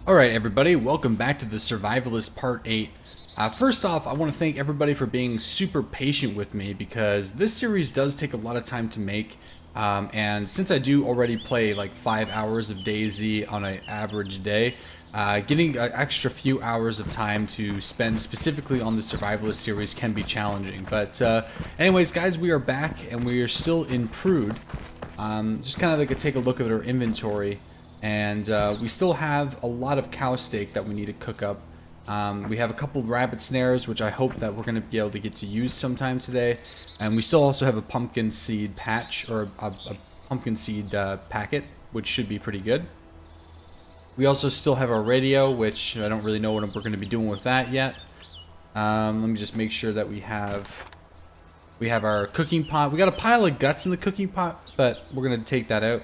Alright everybody, welcome back to the Survivalist Part 8. First off, I want to thank everybody for being super patient with me because this series does take a lot of time to make. And since I do already play like 5 hours of DayZ on an average day, getting an extra few hours of time to spend specifically on the Survivalist series can be challenging. But anyways guys, we are back and we are still in Prude. Just kind of like take a look at our inventory. And we still have a lot of cow steak that we need to cook up. We have a couple rabbit snares, which I hope that we're going to be able to get to use sometime today. And we still also have a pumpkin seed patch, or a pumpkin seed packet, which should be pretty good. We also still have our radio, which I don't really know what we're going to be doing with that yet. Let me just make sure that we have our cooking pot. We got a pile of guts in the cooking pot, but we're going to take that out.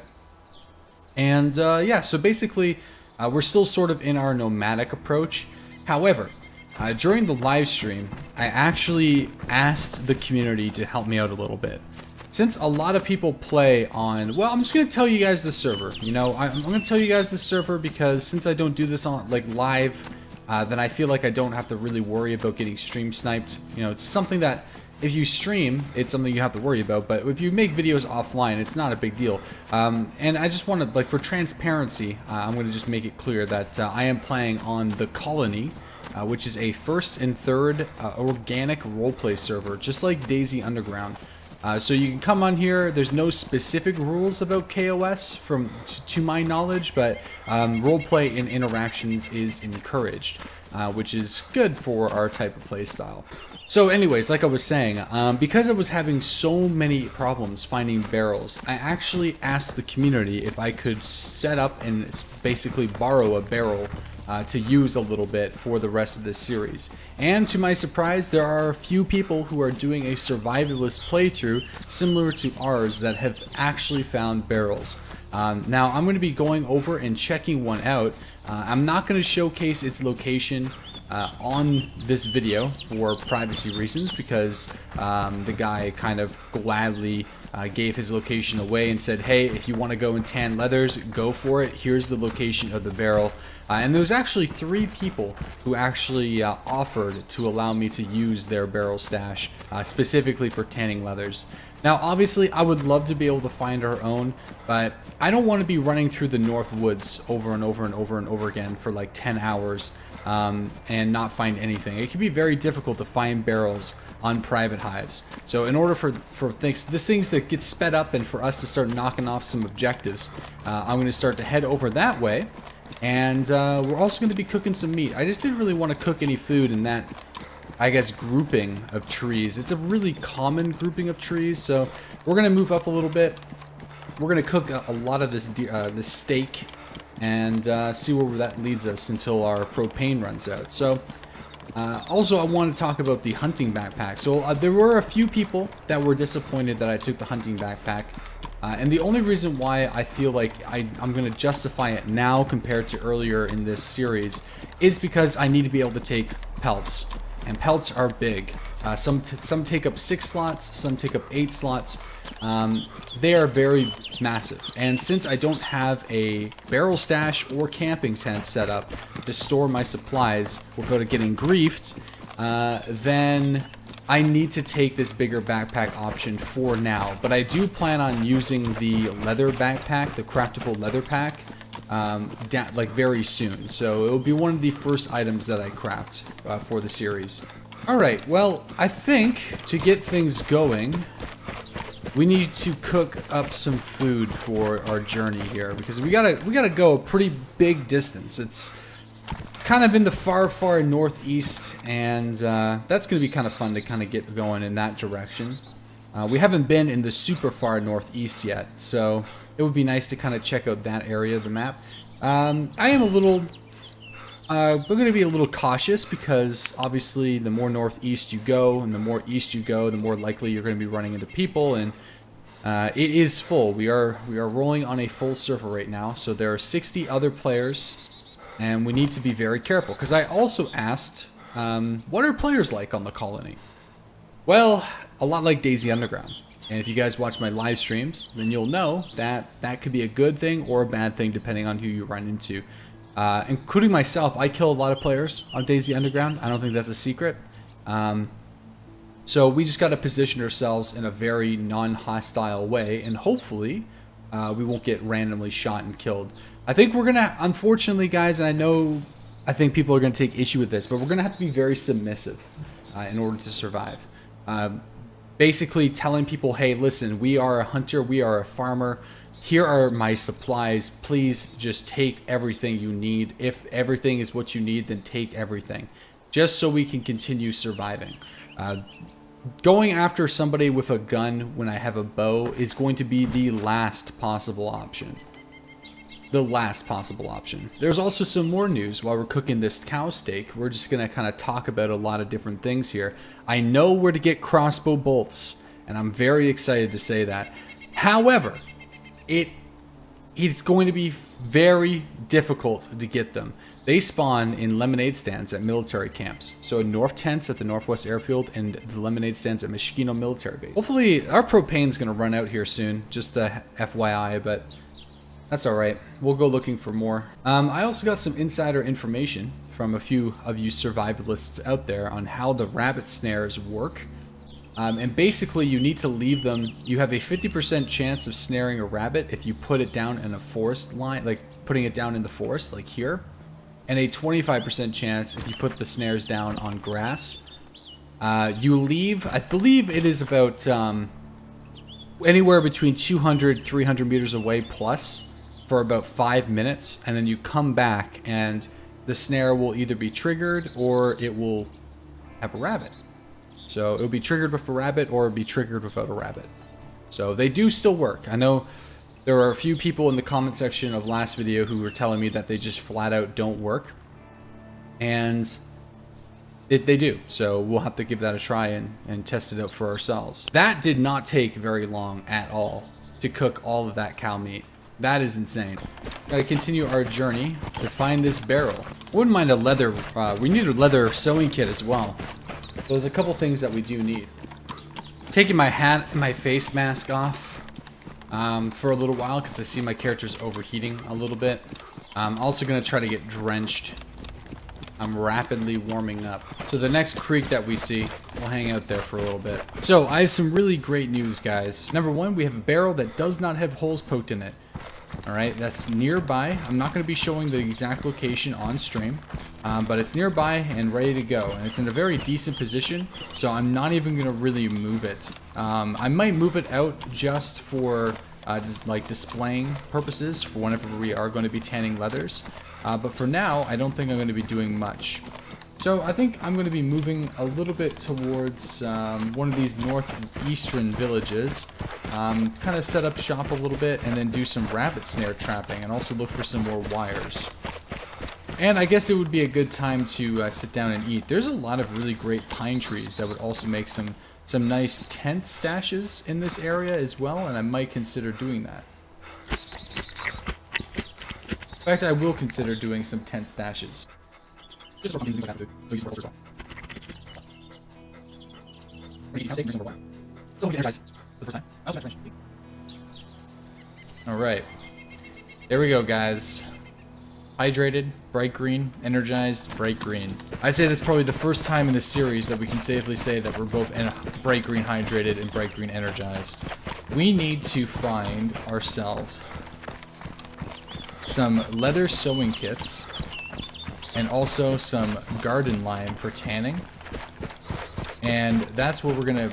And yeah, so basically, we're still sort of in our nomadic approach. However, during the live stream, I actually asked the community to help me out a little bit. Since a lot of people play on, well, I'm just going to tell you guys the server. You know, I'm going to tell you guys the server because since I don't do this on like live, then I feel like I don't have to really worry about getting stream sniped. You know, it's something that if you stream, it's something you have to worry about, but if you make videos offline, it's not a big deal. And I just want to, like, for transparency, I'm going to just make it clear that I am playing on the Colony, which is a first and third organic roleplay server, just like DayZ Underground. So you can come on here. There's no specific rules about KOS to my knowledge, but roleplay and interactions is encouraged, which is good for our type of play style. So anyways, like I was saying, because I was having so many problems finding barrels, I actually asked the community if I could set up and basically borrow a barrel to use a little bit for the rest of this series. And to my surprise, there are a few people who are doing a survivalist playthrough similar to ours that have actually found barrels. Now I'm going to be going over and checking one out. I'm not going to showcase its location on this video for privacy reasons because the guy kind of gladly gave his location away and said, hey, if you want to go in tan leathers, go for it. Here's the location of the barrel. And there was actually 3 people who actually offered to allow me to use their barrel stash specifically for tanning leathers. Now, obviously, I would love to be able to find our own, but I don't want to be running through the North Woods over and over and over and over again for like 10 hours and not find anything. It can be very difficult to find barrels on private hives. So in order for things to get sped up and for us to start knocking off some objectives, I'm going to start to head over that way. And we're also going to be cooking some meat. I just didn't really want to cook any food in that, I guess, grouping of trees. It's a really common grouping of trees, so we're going to move up a little bit. We're going to cook a lot of this steak and see where that leads us until our propane runs out. So also I want to talk about the hunting backpack. So there were a few people that were disappointed that I took the hunting backpack. And the only reason why I feel like I'm going to justify it now compared to earlier in this series is because I need to be able to take pelts. And pelts are big. Some take up 6 slots, some take up 8 slots. They are very massive. And since I don't have a barrel stash or camping tent set up to store my supplies without it getting griefed, then I need to take this bigger backpack option for now. But I do plan on using the leather backpack, the craftable leather pack, like very soon. So it will be one of the first items that I craft for the series. Alright, well, I think to get things going, we need to cook up some food for our journey here because we gotta go a pretty big distance. It's kind of in the far northeast, and that's gonna be kind of fun to kind of get going in that direction. We haven't been in the super far northeast yet, so it would be nice to kind of check out that area of the map. I am a little we're going to be a little cautious because obviously the more northeast you go and the more east you go, the more likely you're going to be running into people, and it is full. We are rolling on a full server right now, so there are 60 other players, and we need to be very careful because I also asked, what are players like on the Colony? Well, a lot like DayZ Underground. And if you guys watch my live streams, then you'll know that that could be a good thing or a bad thing depending on who you run into. including myself. I kill a lot of players on DayZ Underground. I don't think that's a secret. So we just got to position ourselves in a very non-hostile way, and hopefully we won't get randomly shot and killed. I think we're gonna, unfortunately, guys, and I think people are gonna take issue with this, but we're gonna have to be very submissive in order to survive. Basically telling people, hey, listen, we are a hunter, we are a farmer. Here are my supplies. Please just take everything you need. If everything is what you need, then take everything, just so we can continue surviving. Going after somebody with a gun when I have a bow is going to be the last possible option. The last possible option. There's also some more news while we're cooking this cow steak. We're just going to kind of talk about a lot of different things here. I know where to get crossbow bolts, and I'm very excited to say that. However, it's going to be very difficult to get them. They spawn in lemonade stands at military camps. So North Tents at the Northwest Airfield and the lemonade stands at Meshkino Military Base. Hopefully our propane's going to run out here soon, just FYI, but that's alright. We'll go looking for more. I also got some insider information from a few of you survivalists out there on how the rabbit snares work. And basically you need to leave them. You have a 50% chance of snaring a rabbit if you put it down in a forest line, like putting it down in the forest, like here. And a 25% chance if you put the snares down on grass. You leave, I believe it is about anywhere between 200, 300 meters away plus for about 5 minutes. And then you come back and the snare will either be triggered or it will have a rabbit. So it'll be triggered with a rabbit or it'll be triggered without a rabbit. So they do still work. I know there are a few people in the comment section of last video who were telling me that they just flat out don't work. And they do. So we'll have to give that a try and test it out for ourselves. That did not take very long at all to cook all of that cow meat. That is insane. Gotta continue our journey to find this barrel. I wouldn't mind a leather, we need a leather sewing kit as well. There's a couple things that we do need. Taking my hat and my face mask off for a little while because I see my character's overheating a little bit. I'm also going to try to get drenched. I'm rapidly warming up. So the next creek that we see, we'll hang out there for a little bit. So I have some really great news, guys. Number one, we have a barrel that does not have holes poked in it. Alright, that's nearby. I'm not going to be showing the exact location on stream, but it's nearby and ready to go. And it's in a very decent position, so I'm not even going to really move it. I might move it out just for just like displaying purposes for whenever we are going to be tanning leathers. But for now, I don't think I'm going to be doing much. So I think I'm going to be moving a little bit towards one of these northeastern villages. Kind of set up shop a little bit and then do some rabbit snare trapping and also look for some more wires. And I guess it would be a good time to sit down and eat. There's a lot of really great pine trees that would also make some nice tent stashes in this area as well, and I might consider doing that. In fact, I will consider doing some tent stashes. Just for things like that, so use as well. Alright. There we go, guys. Hydrated, bright green, energized, bright green. I'd say that's probably the first time in this series that we can safely say that we're both bright green hydrated and bright green energized. We need to find ourselves some leather sewing kits and also some garden lime for tanning. And that's what we're gonna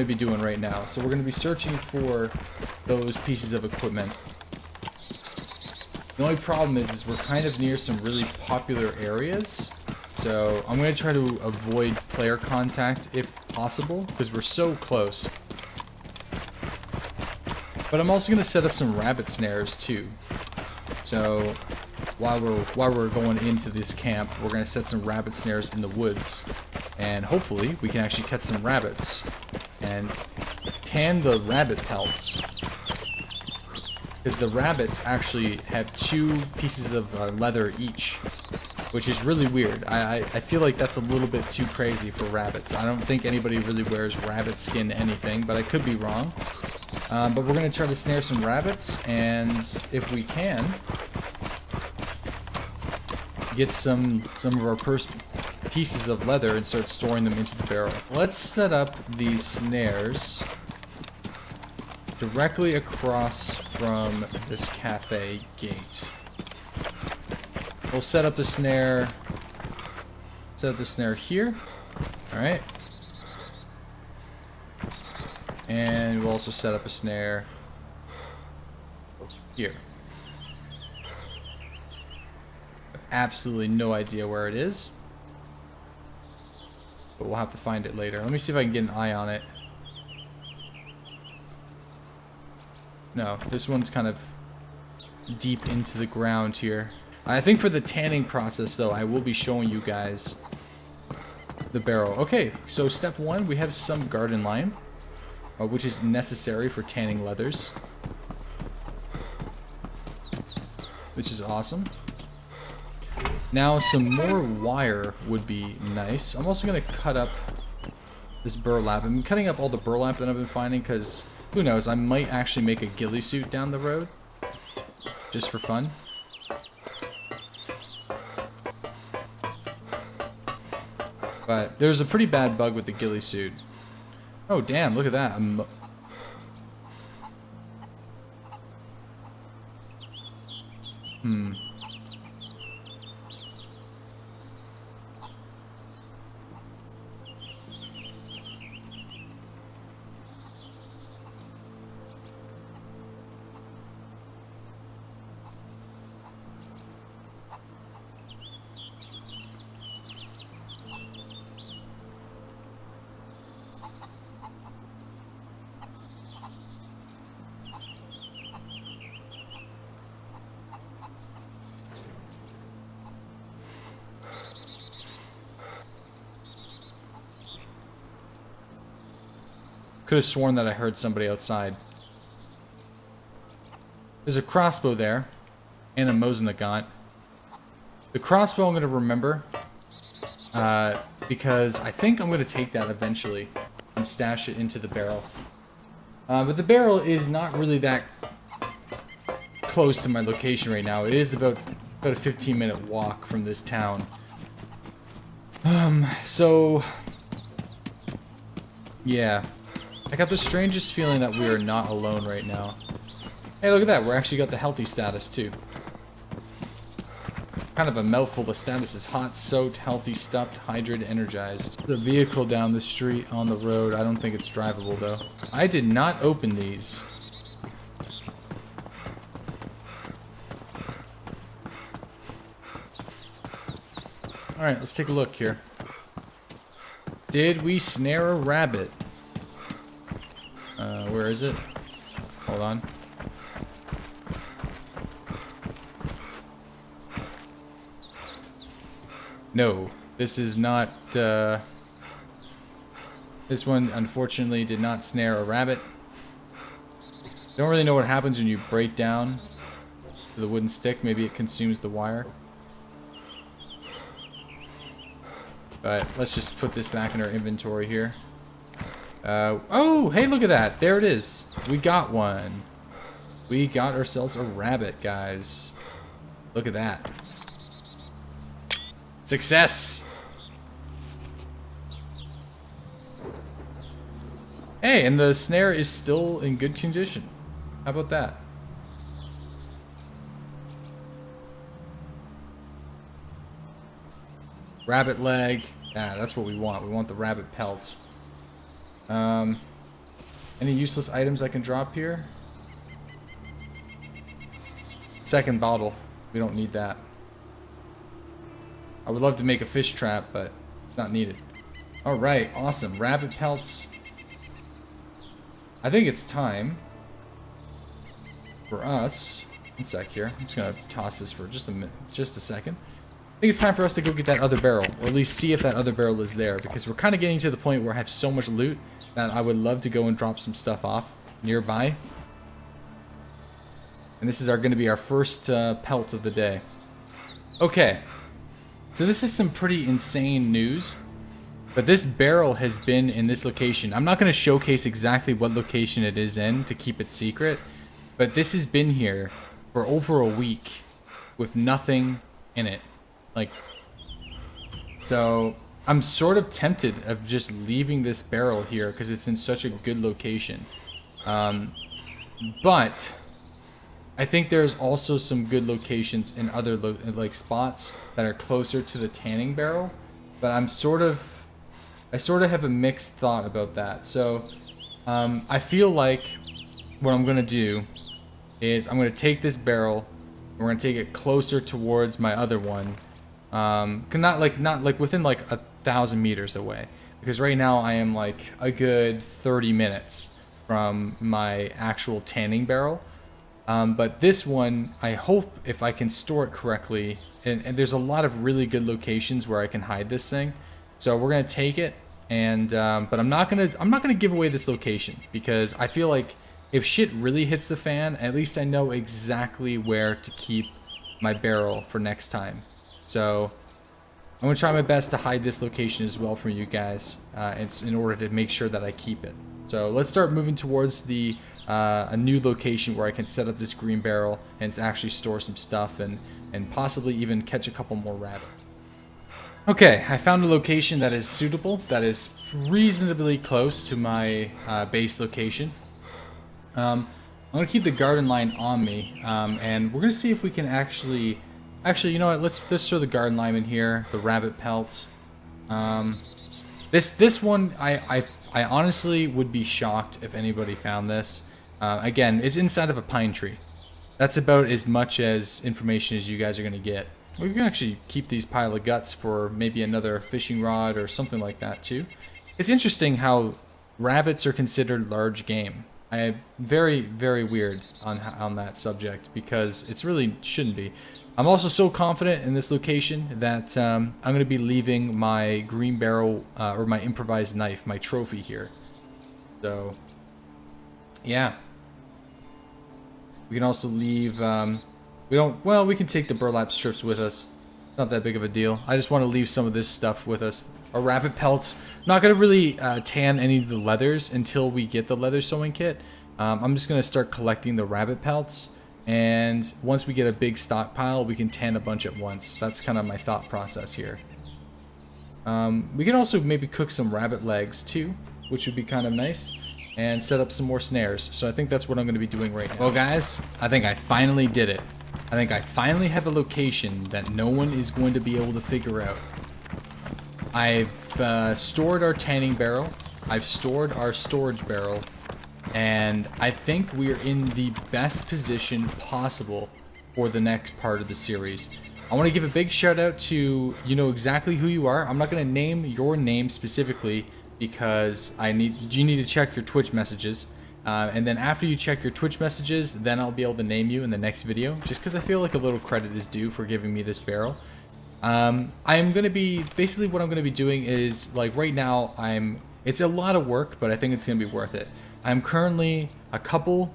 be doing right now. So we're gonna be searching for those pieces of equipment. The only problem is we're kind of near some really popular areas. So I'm gonna try to avoid player contact if possible, because we're so close. But I'm also gonna set up some rabbit snares too. So while we're going into this camp, we're gonna set some rabbit snares in the woods. And hopefully we can actually catch some rabbits and tan the rabbit pelts. Because the rabbits actually have 2 pieces of leather each, which is really weird. I feel like that's a little bit too crazy for rabbits. I don't think anybody really wears rabbit skin to anything, but I could be wrong. But we're going to try to snare some rabbits, and if we can, get some of our first pieces of leather and start storing them into the barrel. Let's set up these snares directly across from this cafe gate. We'll set up the snare. Set up the snare here. All right. And we'll also set up a snare here. Absolutely no idea where it is, but we'll have to find it later. Let me see if I can get an eye on it. No, this one's kind of deep into the ground here. I think for the tanning process, though, I will be showing you guys the barrel. Okay, so step one, we have some garden lime, which is necessary for tanning leathers, which is awesome. Now some more wire would be nice. I'm also going to cut up this burlap. I'm cutting up all the burlap that I've been finding because, who knows, I might actually make a ghillie suit down the road, just for fun. But there's a pretty bad bug with the ghillie suit. Oh damn, look at that. Could have sworn that I heard somebody outside. There's a crossbow there, and a Mosinagant. The crossbow I'm going to remember, because I think I'm going to take that eventually and stash it into the barrel. But the barrel is not really that close to my location right now. It is about a 15-minute walk from this town. So yeah. I got the strangest feeling that we are not alone right now. Hey, look at that. We're actually got the healthy status, too. Kind of a mouthful of status. Hot, soaked, healthy, stuffed, hydrated, energized. The vehicle down the street on the road. I don't think it's drivable, though. I did not open these. Alright, let's take a look here. Did we snare a rabbit? Where is it? Hold on. No, this is not, this one, unfortunately, did not snare a rabbit. Don't really know what happens when you break down to the wooden stick. Maybe it consumes the wire. But let's just put this back in our inventory here. Oh, hey, look at that. There it is. We got one. We got ourselves a rabbit, guys. Look at that. Success! Hey, and the snare is still in good condition. How about that? Rabbit leg. Yeah, that's what we want. We want the rabbit pelts. Any useless items I can drop here? Second bottle. We don't need that. I would love to make a fish trap, but it's not needed. Alright, awesome. Rabbit pelts. I think it's time for us. One sec here. I'm just gonna toss this for just a second. I think it's time for us to go get that other barrel, or at least see if that other barrel is there, because we're kind of getting to the point where I have so much loot that I would love to go and drop some stuff off nearby. And this is going to be our first pelt of the day. Okay, so this is some pretty insane news, but this barrel has been in this location. I'm not going to showcase exactly what location it is in to keep it secret, but this has been here for over a week with nothing in it. Like, so I'm sort of tempted of just leaving this barrel here because it's in such a good location. But I think there's also some good locations in other like spots that are closer to the tanning barrel. But I sort of have a mixed thought about that. So I feel like what I'm gonna do is I'm gonna take this barrel, and we're gonna take it closer towards my other one. Not like within like 1,000 meters away, because right now I am like a good 30 minutes from my actual tanning barrel. But this one, I hope if I can store it correctly, and there's a lot of really good locations where I can hide this thing. So we're gonna take it, and but I'm not gonna give away this location, because I feel like if shit really hits the fan, at least I know exactly where to keep my barrel for next time. So I'm gonna try my best to hide this location as well from you guys, in order to make sure that I keep it. So let's start moving towards the a new location where I can set up this green barrel and actually store some stuff and possibly even catch a couple more rabbits. Okay, I found a location that is suitable, that is reasonably close to my base location. I'm gonna keep the garden line on me, and we're gonna see if we can actually, you know what? Let's throw the garden lime in here. The rabbit pelts. This one, I honestly would be shocked if anybody found this. Again, it's inside of a pine tree. That's about as much as information as you guys are gonna get. We can actually keep these pile of guts for maybe another fishing rod or something like that too. It's interesting how rabbits are considered large game. Very, very weird on that subject, because it's really shouldn't be. I'm also so confident in this location that I'm going to be leaving my green barrel or my improvised knife, my trophy here. So, yeah. We can also leave. We can take the burlap strips with us. Not that big of a deal. I just want to leave some of this stuff with us. Our rabbit pelts. Not going to really tan any of the leathers until we get the leather sewing kit. I'm just going to start collecting the rabbit pelts. And once we get a big stockpile, we can tan a bunch at once. That's kind of my thought process here. We can also maybe cook some rabbit legs too, which would be kind of nice. And set up some more snares. So I think that's what I'm going to be doing right now. Well guys, I think I finally did it. I think I finally have a location that no one is going to be able to figure out. I've stored our tanning barrel. I've stored our storage barrel. And I think we are in the best position possible for the next part of the series. I want to give a big shout out to, you know exactly who you are. I'm not going to name your name specifically because you need to check your Twitch messages. And then after you check your Twitch messages, then I'll be able to name you in the next video, just because I feel like a little credit is due for giving me this barrel. I'm going to be, basically what I'm going to be doing is, like right now, it's a lot of work, but I think it's going to be worth it. I'm currently a couple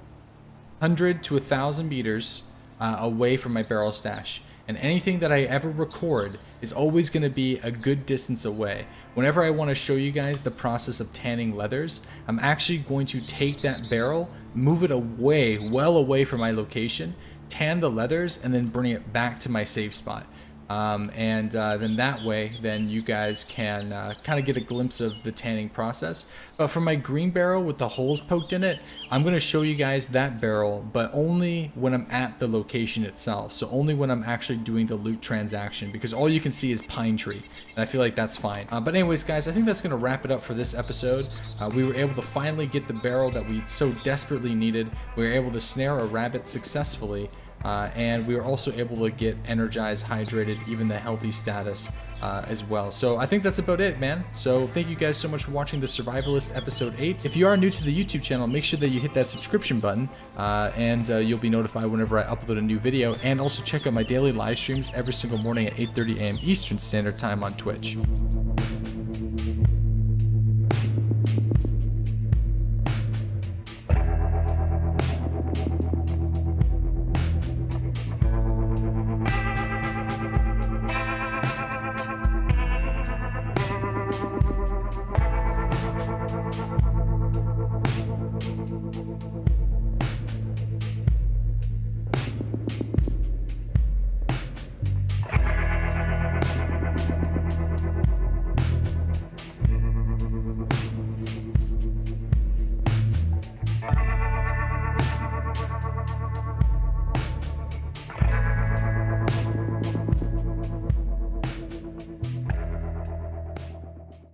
100 to 1,000 meters away from my barrel stash. And anything that I ever record is always going to be a good distance away. Whenever I want to show you guys the process of tanning leathers, I'm actually going to take that barrel, move it away, well away from my location, tan the leathers, and then bring it back to my safe spot. Then that way, then you guys can kind of get a glimpse of the tanning process. But for my green barrel with the holes poked in it, I'm going to show you guys that barrel, but only when I'm at the location itself. So only when I'm actually doing the loot transaction, because all you can see is pine tree, and I feel like that's fine. But anyways, guys, I think that's going to wrap it up for this episode. We were able to finally get the barrel that we so desperately needed. We were able to snare a rabbit successfully. And we were also able to get energized, hydrated, even the healthy status as well. So I think that's about it, man. So thank you guys so much for watching the Survivalist episode 8. If you are new to the YouTube channel, make sure that you hit that subscription button, and you'll be notified whenever I upload a new video. And also check out my daily live streams every single morning at 8:30 a.m. Eastern Standard Time on Twitch.